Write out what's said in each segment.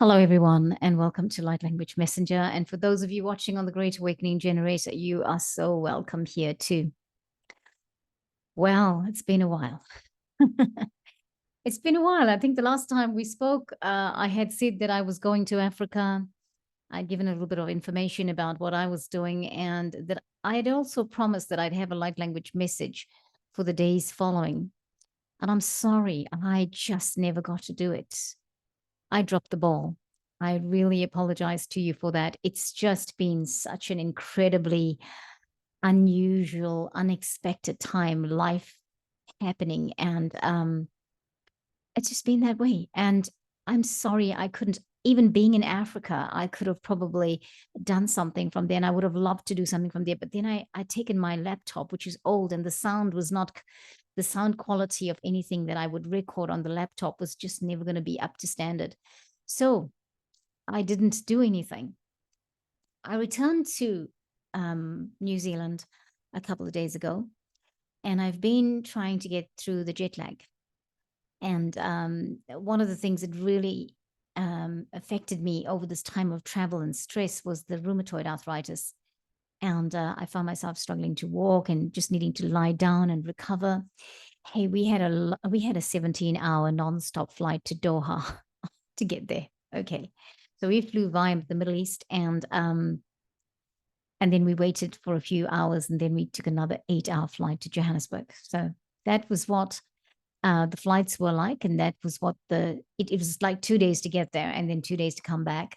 Hello, everyone, and welcome to Light Language Messenger. And for those of you watching on the Great Awakening Generator, you are so welcome here too. Well, it's been a while. It's been a while. I think the last time we spoke, I had said that I was going to Africa. I'd given a little bit of information about what I was doing, and that I had also promised that I'd have a light language message for the days following. And I'm sorry, I just never got to do it. I dropped the ball. I really apologize to you for that. It's just been such an incredibly unusual, unexpected time, life happening. And it's just been that way. And I'm sorry I couldn't, even being in Africa, I could have probably done something from there. And I would have loved to do something from there. But then I'd taken my laptop, which is old, and the sound was not, the sound quality of anything that I would record on the laptop was just never going to be up to standard. So I didn't do anything. I returned to New Zealand a couple of days ago, and I've been trying to get through the jet lag. And one of the things that really affected me over this time of travel and stress was the rheumatoid arthritis. And I found myself struggling to walk and just needing to lie down and recover. Hey, we had a 17-hour nonstop flight to Doha to get there. Okay, so we flew via the Middle East, and then we waited for a few hours, and then we took another 8-hour flight to Johannesburg. So that was what the flights were like, and that was what it was like 2 days to get there and then 2 days to come back.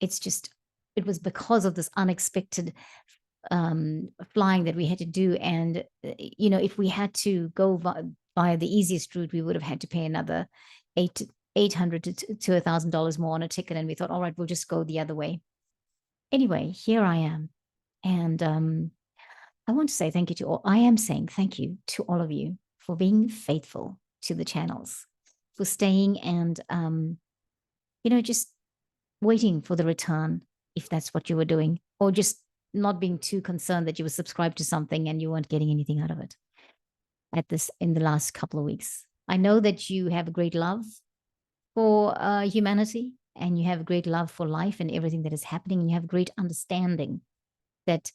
It was because of this unexpected flying that we had to do. And, if we had to go via the easiest route, we would have had to pay another $800 to $1,000 more on a ticket. And we thought, all right, we'll just go the other way. Anyway, here I am. And I want to say thank you to all. I am saying thank you to all of you for being faithful to the channels, for staying and, just waiting for the return, if that's what you were doing, or just not being too concerned that you were subscribed to something and you weren't getting anything out of it in the last couple of weeks. I know that you have a great love for humanity, and you have a great love for life and everything that is happening. And you have great understanding that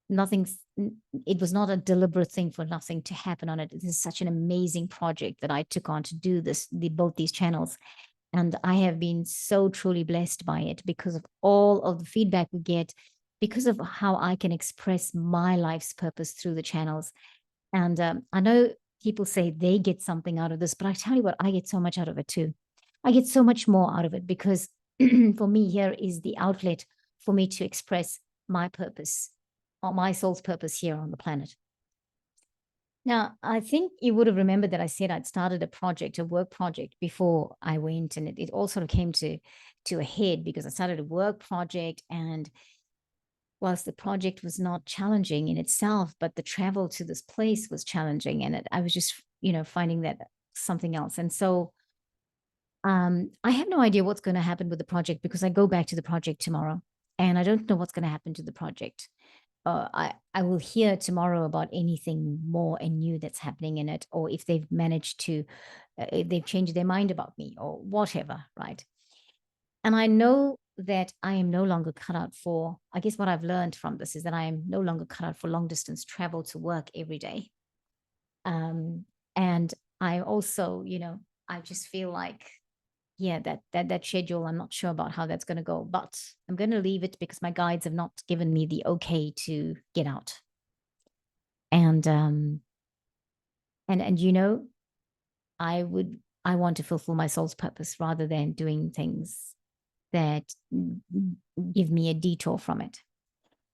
it was not a deliberate thing for nothing to happen on it. This is such an amazing project that I took on to do both these channels. And I have been so truly blessed by it because of all of the feedback we get, because of how I can express my life's purpose through the channels. And I know people say they get something out of this, but I tell you what, I get so much out of it too. I get so much more out of it because for me, here is the outlet for me to express my purpose, or my soul's purpose here on the planet. Now, I think you would have remembered that I said I'd started a work project before I went, and it all sort of came to a head because I started a work project. And whilst the project was not challenging in itself, but the travel to this place was challenging, and I was just, finding that something else. And so I have no idea what's going to happen with the project because I go back to the project tomorrow, and I don't know what's going to happen to the project. I will hear tomorrow about anything more and new that's happening in it, or if they've managed to, if they've changed their mind about me or whatever, right? And I know that I am no longer cut out for, I guess what I've learned from this is that I am no longer cut out for long distance travel to work every day. And I also, I just feel like, yeah, that schedule, I'm not sure about how that's going to go, but I'm going to leave it because my guides have not given me the okay to get out. And I want to fulfill my soul's purpose rather than doing things that give me a detour from it.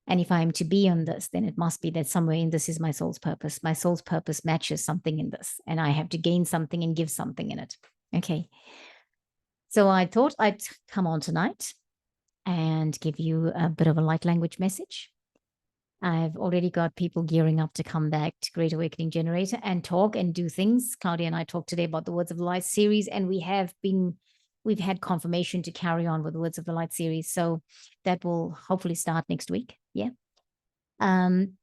And if I'm to be on this, then it must be that somewhere in this is my soul's purpose. My soul's purpose matches something in this, and I have to gain something and give something in it. Okay. So I thought I'd come on tonight and give you a bit of a light language message. I've already got people gearing up to come back to Great Awakening Generator and talk and do things. Claudia and I talked today about the Words of the Light series, and we've had confirmation to carry on with the Words of the Light series. So that will hopefully start next week. Yeah. And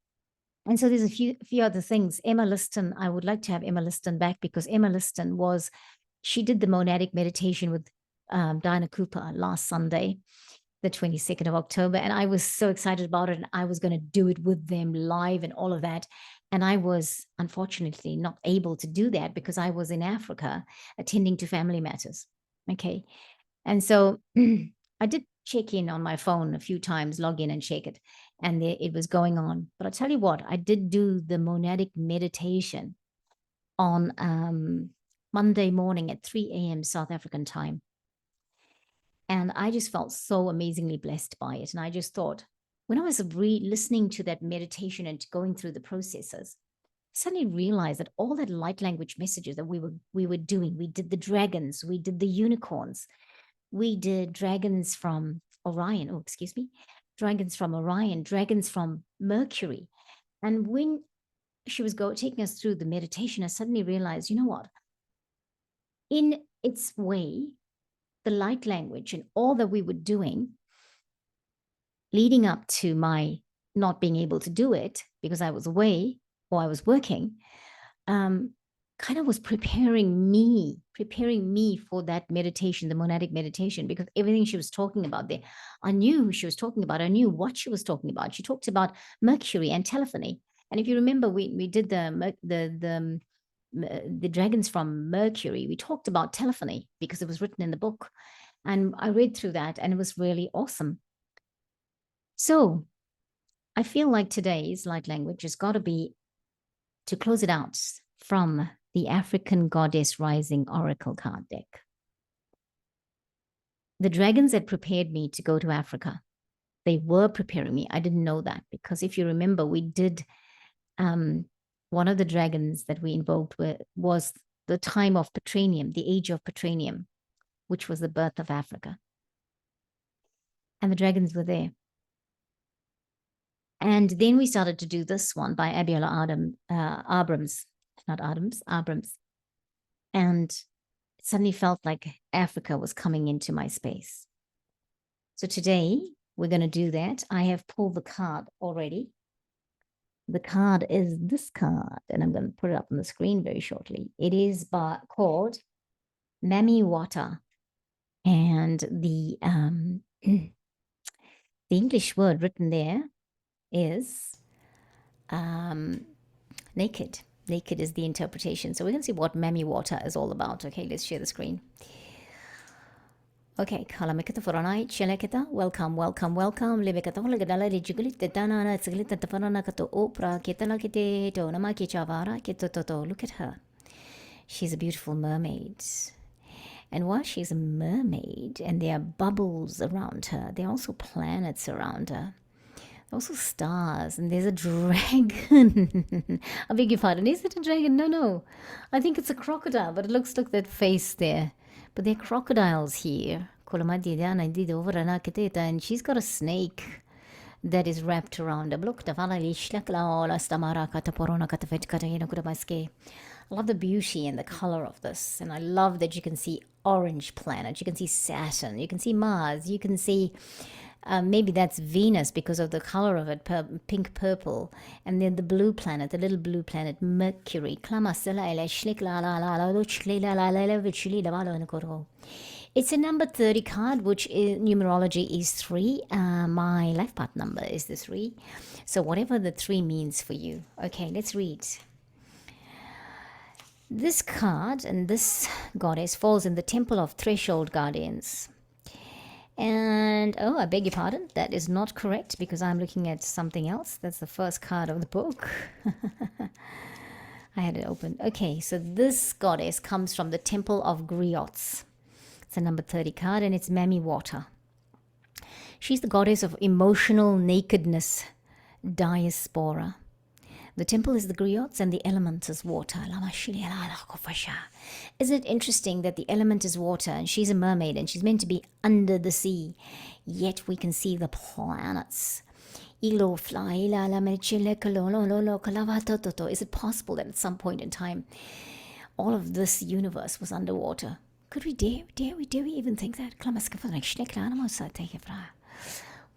so there's a few other things. Emma Liston, I would like to have Emma Liston back because Emma Liston she did the monadic meditation with Diana Cooper last Sunday, the 22nd of October. And I was so excited about it. And I was going to do it with them live and all of that. And I was unfortunately not able to do that because I was in Africa attending to family matters. Okay. And so I did check in on my phone a few times, log in and check it. And it was going on. But I'll tell you what, I did do the monadic meditation on Monday morning at 3 a.m. South African time. And I just felt so amazingly blessed by it. And I just thought, when I was listening to that meditation and going through the processes, I suddenly realized that all that light language messages that we were doing, we did the dragons, we did the unicorns, we did dragons from Orion. Oh, excuse me, dragons from Orion, dragons from Mercury. And when she was taking us through the meditation, I suddenly realized, you know what? In its way, the light language and all that we were doing leading up to my not being able to do it because I was away or I was working, kind of was preparing me for that meditation, the monadic meditation, because everything she was talking about there, I knew who she was talking about. I knew what she was talking about. She talked about Mercury and telephony. And if you remember, we did the dragons from Mercury. We talked about telephony because it was written in the book. And I read through that and it was really awesome. So I feel like today's light language has got to be, to close it out, from the African Goddess Rising Oracle card deck. The dragons had prepared me to go to Africa. They were preparing me. I didn't know that because if you remember, we did, one of the dragons that we invoked was the time of Petranium, the age of Petranium, which was the birth of Africa. And the dragons were there. And then we started to do this one by Abiola Abrams, not Adams, Abrams. And it suddenly felt like Africa was coming into my space. So today we're going to do that. I have pulled the card already. The card is this card, and I'm going to put it up on the screen very shortly. It is called Mami Wata. And the English word written there is naked. Naked is the interpretation. So we're going to see what Mami Wata is all about. Okay, let's share the screen. Okay, kalamikata foranai cheleketa. Welcome. Libekata holagala lijugulit tanana tsiglita tafarana kato opra ketala kete to namaki chavara ketoto. Look at her. She's a beautiful mermaid. And while she's a mermaid and there are bubbles around her, there are also planets around her. Also stars, and there's a dragon. I beg your pardon, is it a dragon? No. I think it's a crocodile, but it looks like that face there. But there are crocodiles here. And she's got a snake that is wrapped around her. I love the beauty and the color of this. And I love that you can see orange planets. You can see Saturn. You can see Mars. You can see... maybe that's Venus because of the color of it, pink purple, and then the blue planet, the little blue planet, Mercury. It's a number 30 card, which in numerology is 3. My life path number is the 3. So whatever the 3 means for you. Okay, let's read. This card and this goddess falls in the Temple of Threshold Guardians. And, oh, I beg your pardon, that is not correct because I'm looking at something else. That's the first card of the book. I had it open. Okay, so this goddess comes from the Temple of Griots. It's a number 30 card and it's Mami Wata. She's the goddess of emotional nakedness, Diaspora. The temple is the griots and the element is water. Is it interesting that the element is water and she's a mermaid and she's meant to be under the sea, yet we can see the planets? Is it possible that at some point in time all of this universe was underwater? Could we dare we even think that?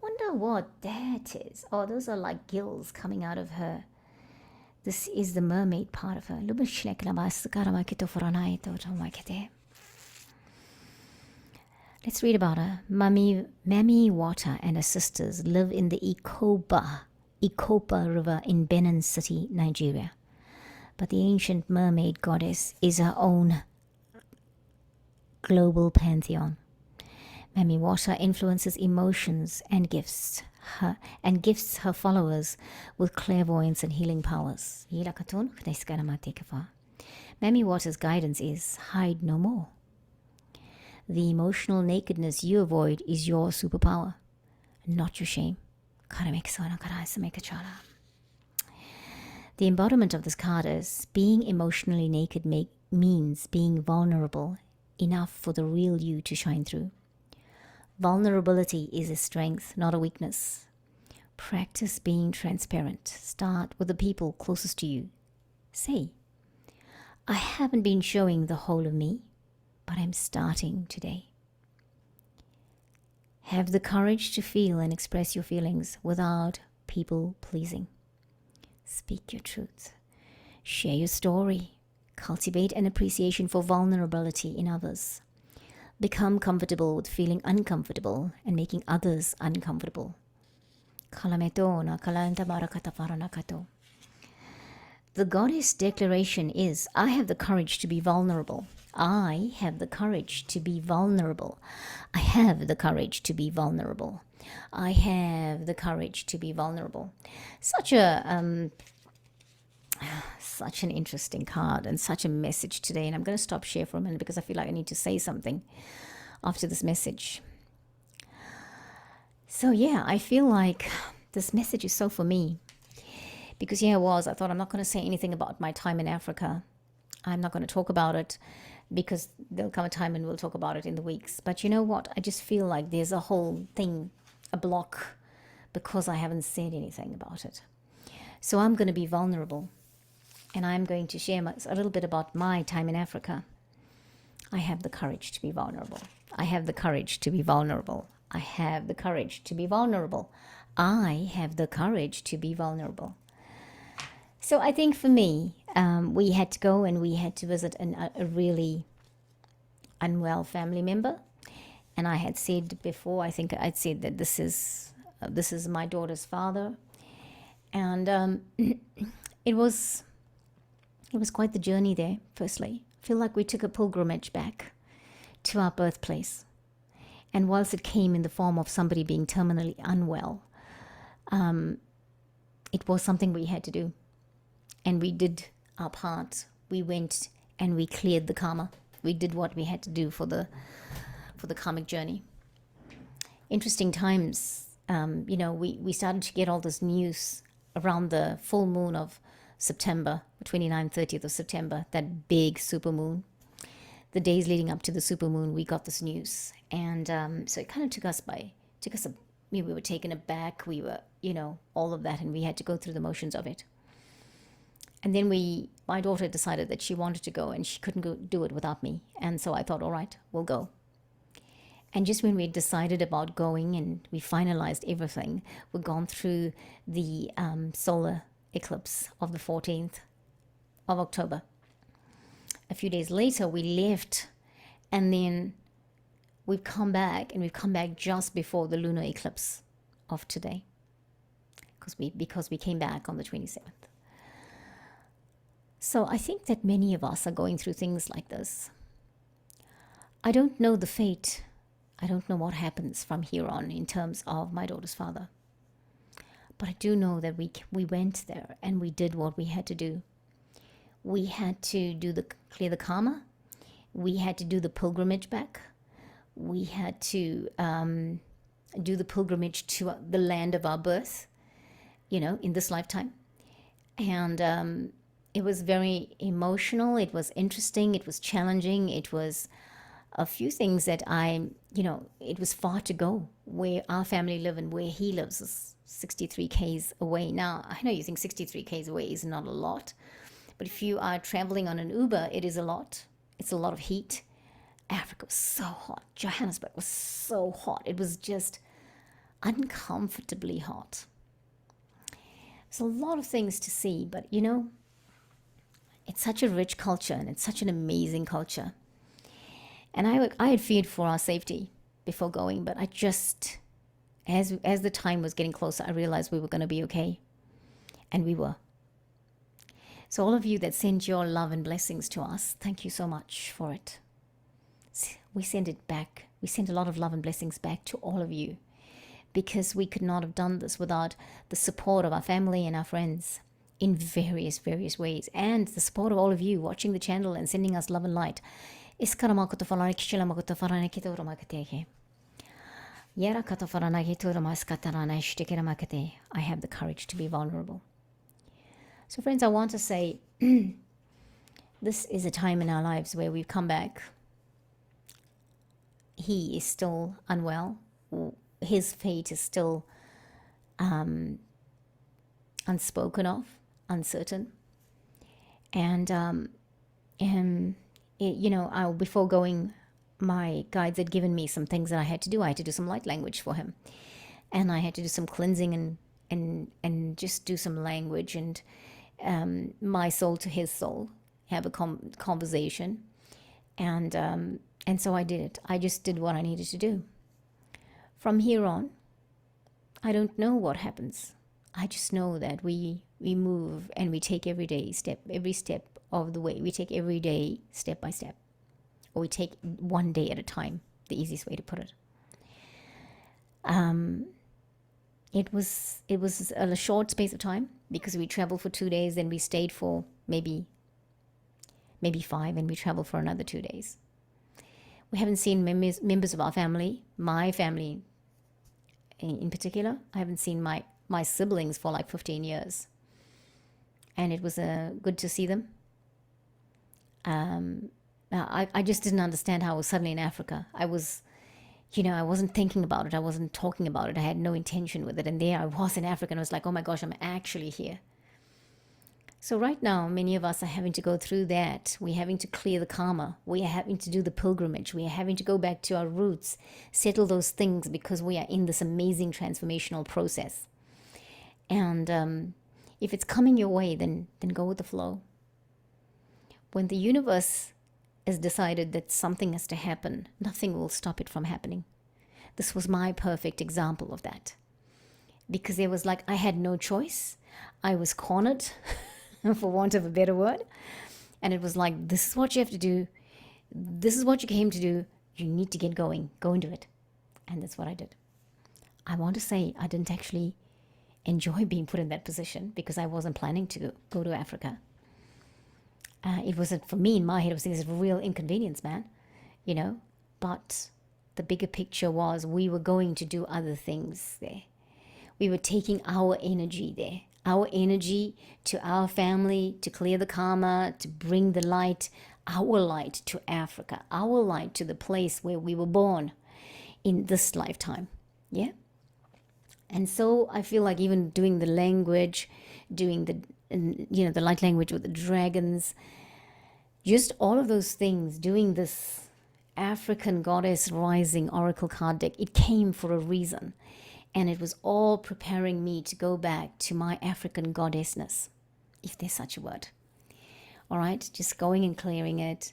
Wonder what that is. Oh, those are like gills coming out of her. This is the mermaid part of her. Let's read about her. Mami Wata and her sisters live in the Ikopa River in Benin City, Nigeria. But the ancient mermaid goddess is her own global pantheon. Mami Wata influences emotions and gifts her followers with clairvoyance and healing powers. Mami Wata's guidance is hide no more. The emotional nakedness you avoid is your superpower, not your shame. The embodiment of this card is being emotionally naked means being vulnerable enough for the real you to shine through. Vulnerability is a strength, not a weakness. Practice being transparent. Start with the people closest to you. Say, I haven't been showing the whole of me, but I'm starting today. Have the courage to feel and express your feelings without people pleasing. Speak your truth. Share your story. Cultivate an appreciation for vulnerability in others. Become comfortable with feeling uncomfortable and making others uncomfortable. The goddess declaration is, I have the courage to be vulnerable. I have the courage to be vulnerable. I have the courage to be vulnerable. I have the courage to be vulnerable. Such an interesting card and such a message today. And I'm going to stop share for a minute because I feel like I need to say something after this message. So yeah, I feel like this message is so for me. Because I thought I'm not going to say anything about my time in Africa. I'm not going to talk about it because there'll come a time and we'll talk about it in the weeks. But you know what? I just feel like there's a whole thing, a block, because I haven't said anything about it. So I'm going to be vulnerable and I'm going to share a little bit about my time in Africa. I have the courage to be vulnerable. I have the courage to be vulnerable. I have the courage to be vulnerable. I have the courage to be vulnerable. So I think for me, we had to go and we had to visit a really unwell family member. And I had said before, I think I'd said that this is my daughter's father. And it was quite the journey there, firstly. I feel like we took a pilgrimage back to our birthplace. And whilst it came in the form of somebody being terminally unwell, it was something we had to do. And we did our part. We went and we cleared the karma. We did what we had to do for the karmic journey. Interesting times. We started to get all this news around the full moon of September, 29th, 30th of September, that big supermoon. The days leading up to the supermoon, we got this news. And so it kind of we were taken aback. We were, all of that. And we had to go through the motions of it. And then my daughter decided that she wanted to go and she couldn't do it without me. And so I thought, all right, we'll go. And just when we decided about going and we finalized everything, we'd gone through the solar eclipse of the 14th of October. A few days later, we left and then we've come back just before the lunar eclipse of today because we came back on the 27th. So I think that many of us are going through things like this. I don't know the fate. I don't know what happens from here on in terms of my daughter's father. But I do know that we went there and we did what we had to do. We had to clear the karma. We had to do the pilgrimage back. We had to do the pilgrimage to the land of our birth, in this lifetime. And it was very emotional. It was interesting. It was challenging. It was a few things that it was far to go. Where our family live and where he lives is 63 Ks away. Now, I know you think 63 Ks away is not a lot, but if you are traveling on an Uber, it is a lot. It's a lot of heat. Africa was so hot. Johannesburg was so hot. It was just uncomfortably hot. There's a lot of things to see, but it's such a rich culture and it's such an amazing culture. And I had feared for our safety. before going, but I just, as the time was getting closer, I realized we were going to be okay, and we were. So all of you that sent your love and blessings to us, thank you so much for it. We send it back. We send a lot of love and blessings back to all of you, because we could not have done this without the support of our family and our friends in various ways, and the support of all of you watching the channel and sending us love and light. I have the courage to be vulnerable. So friends, I want to say this is a time in our lives where we've come back. He is still unwell. His fate is still unspoken of, uncertain. And before going, my guides had given me some things that I had to do. I had to do some light language for him, and I had to do some cleansing and just do some language, and my soul to his soul, have a conversation, and so I did it. I just did what I needed to do. From here on, I don't know what happens. I just know that we move and we take every step of the way. We take every day step by step, or we take one day at a time, the easiest way to put it. It was a short space of time, because we traveled for 2 days, then we stayed for maybe 5, and we traveled for another 2 days. We haven't seen members of our family, my family in particular. I haven't seen my siblings for like 15 years. And it was good to see them. I just didn't understand how I was suddenly in Africa. I wasn't thinking about it. I wasn't talking about it. I had no intention with it. And there I was in Africa, and I was like, oh my gosh, I'm actually here. So right now, many of us are having to go through that. We're having to clear the karma. We are having to do the pilgrimage. We are having to go back to our roots, settle those things, because we are in this amazing transformational process. And if it's coming your way, then go with the flow. When the universe has decided that something has to happen, nothing will stop it from happening. This was my perfect example of that. Because it was like I had no choice. I was cornered, for want of a better word. And it was like, this is what you have to do. This is what you came to do. You need to get going. Go and do it. And that's what I did. I want to say I didn't actually enjoy being put in that position, because I wasn't planning to go to Africa. It was, for me, in my head, I was thinking, it's a real inconvenience, man. But the bigger picture was we were going to do other things there. We were taking our energy there, our energy to our family, to clear the karma, to bring the light, our light to Africa, our light to the place where we were born in this lifetime. Yeah. And so I feel like even doing the language, doing the light language with the dragons, just all of those things, doing this African Goddess Rising Oracle card deck, it came for a reason. And it was all preparing me to go back to my African goddessness, if there's such a word. All right, just going and clearing it,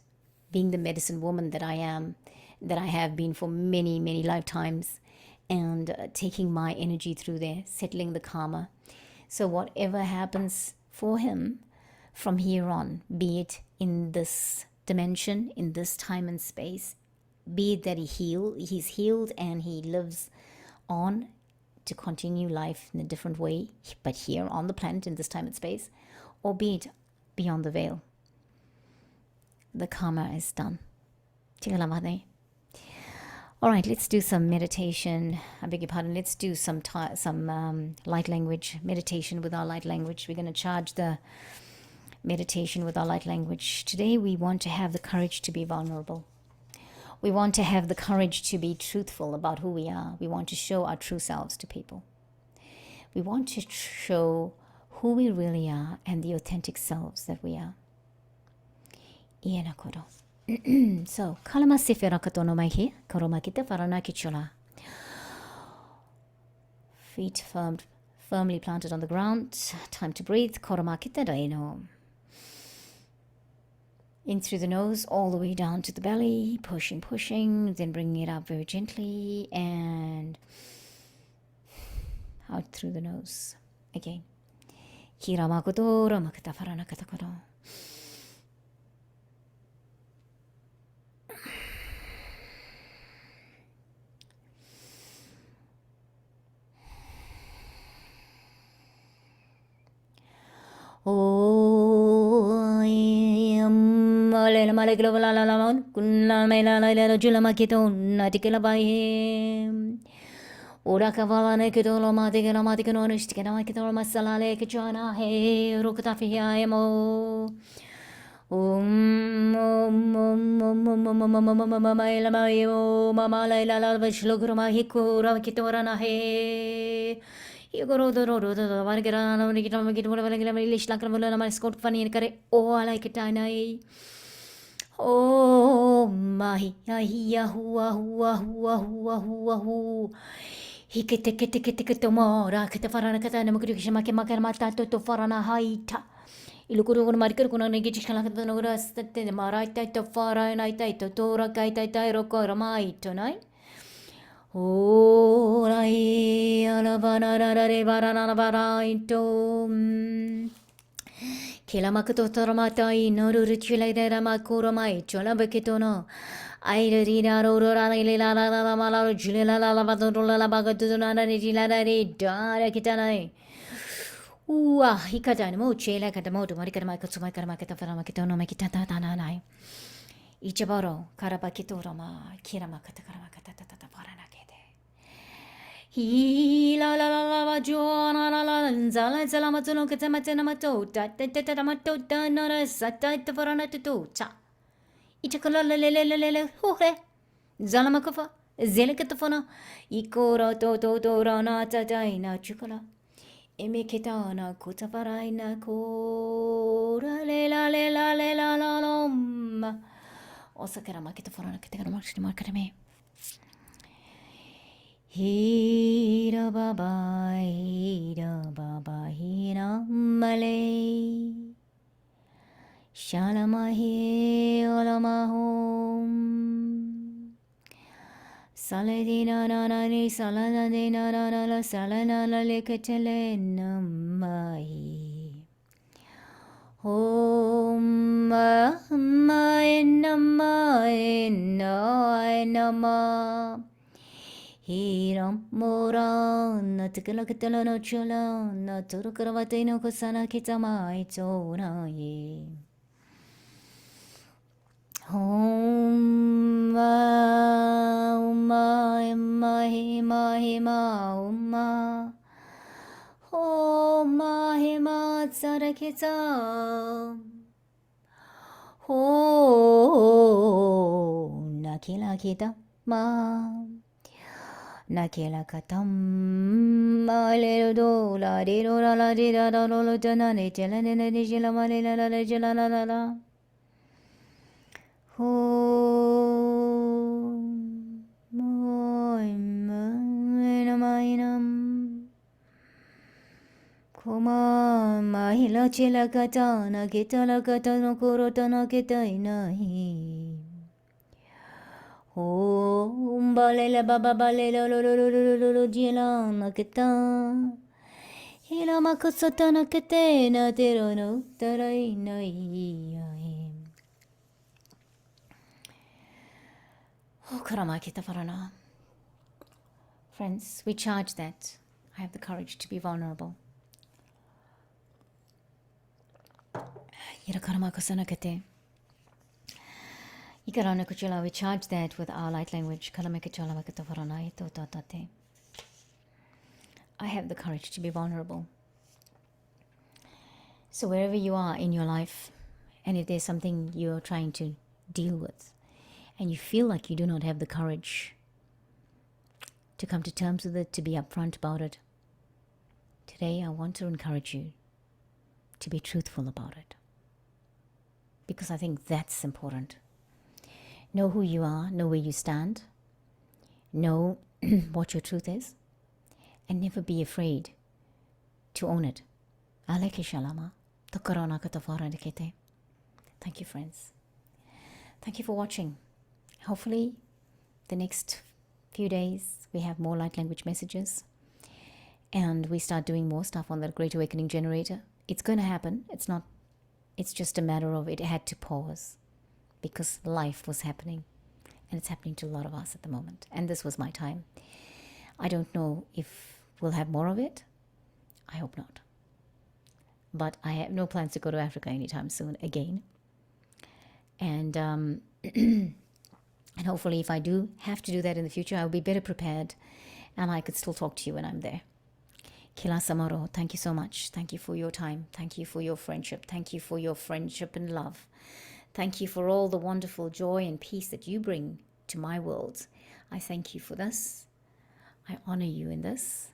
being the medicine woman that I am, that I have been for many, many lifetimes, and taking my energy through there, settling the karma. So whatever happens for him from here on, be it in this dimension, in this time and space, be it that he's healed and he lives on to continue life in a different way, but here on the planet in this time and space, or be it beyond the veil, the karma is done. All right, let's do some meditation. I beg your pardon. Let's do some light language meditation with our light language. We're going to charge the meditation with our light language. Today we want to have the courage to be vulnerable. We want to have the courage to be truthful about who we are. We want to show our true selves to people. We want to show who we really are and the authentic selves that we are. So, kalama sifera katono maihi, koromakita farana kichola. Feet firmly planted on the ground. Time to breathe. Koromakita daino. In through the nose, all the way down to the belly, pushing, then bringing it up very gently, and out through the nose. Again. Hiramakoto, ramakata faranakatakoro. Malela malekilo la la la kunla mela la la jula makito natikela bai ora kavala ne kito lo matike no nishtike na makito lo masala le kichana he rukta fiya emo maela mayo mama la la la vishlo ma hikura kitora na he Igoro do ro do do vargera na nikita makito wala lish lakra wala na skot fani kare o ala kitanai Oh, mahi, ahi, ahua, hua, hua, hua, hua, hu. Hikete mora, kete farana kata na mukuri kishama ke makar mata to farana haita. Ilukuru kun marker kuna negi chikala kata no rastate mara ita to farana ita to tora kaita ita ro korama ito nai. Oh, rai alabana re varana vara ito. Kila makato toramatai noruru chilera makura mai chola bekitono aira rina rora lila la la mala jilala la vadora la bagatuna nila re dara kitanai ua hikata mo chela kata mo marikara makatsuma kara makata fara makitono makitata tananai ichabaro karabakitora ma kira makata kara makata tata fara nakete Hi la la la la la joana la la zala zala matuno katamatena matota tata matota nora sata tafarana tuta ichakala la la la la la hore zala makafa zele katafana ikora to rana tataina chukala emeketana kutafaraina kora la la osakara makitafarana katakara makshima Hira baba, hira malay. Shalamahi olamahom. Saladina nanani, saladina nanala, salanala lekatele namahi. Om nama. Hiram mora natikala katala no chula na turu karavate no kusana kitama itora ye. Om hima Om hima tsarakita Om nakila kita ma Nakela katam malero do la de do la de da do lo dana ne jela ne ne jela male la la jela la la la ho mainam koma mahila chela katana kitala katana korotana kitainahi Om balela baba balela lo jela naketa hila makasatana ketena terono taraina Oh karamakita farana Friends, we charge that I have the courage to be vulnerable. Hira karamakasana kete we charge that with our light language. I have the courage to be vulnerable. So wherever you are in your life, and if there's something you're trying to deal with, and you feel like you do not have the courage to come to terms with it, to be upfront about it, today I want to encourage you to be truthful about it. Because I think that's important. Know who you are, know where you stand, know what your truth is, and never be afraid to own it. Thank you, friends. Thank you for watching. Hopefully, the next few days we have more light language messages and we start doing more stuff on the Great Awakening Generator. It's going to happen. It's just a matter of it had to pause because life was happening, and it's happening to a lot of us at the moment. And this was my time. I don't know if we'll have more of it. I hope not. But I have no plans to go to Africa anytime soon again. And and hopefully if I do have to do that in the future, I'll be better prepared and I could still talk to you when I'm there. Kila Samaro, thank you so much. Thank you for your time. Thank you for your friendship. Thank you for your friendship and love. Thank you for all the wonderful joy and peace that you bring to my world. I thank you for this. I honor you in this.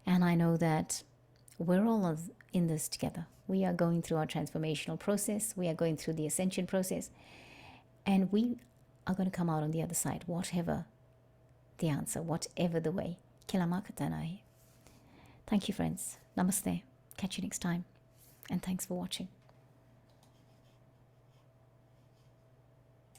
And I know that we're all in this together. We are going through our transformational process. We are going through the ascension process. And we are going to come out on the other side, whatever the answer, whatever the way. Kilamakatanahi. Thank you, friends. Namaste. Catch you next time. And thanks for watching.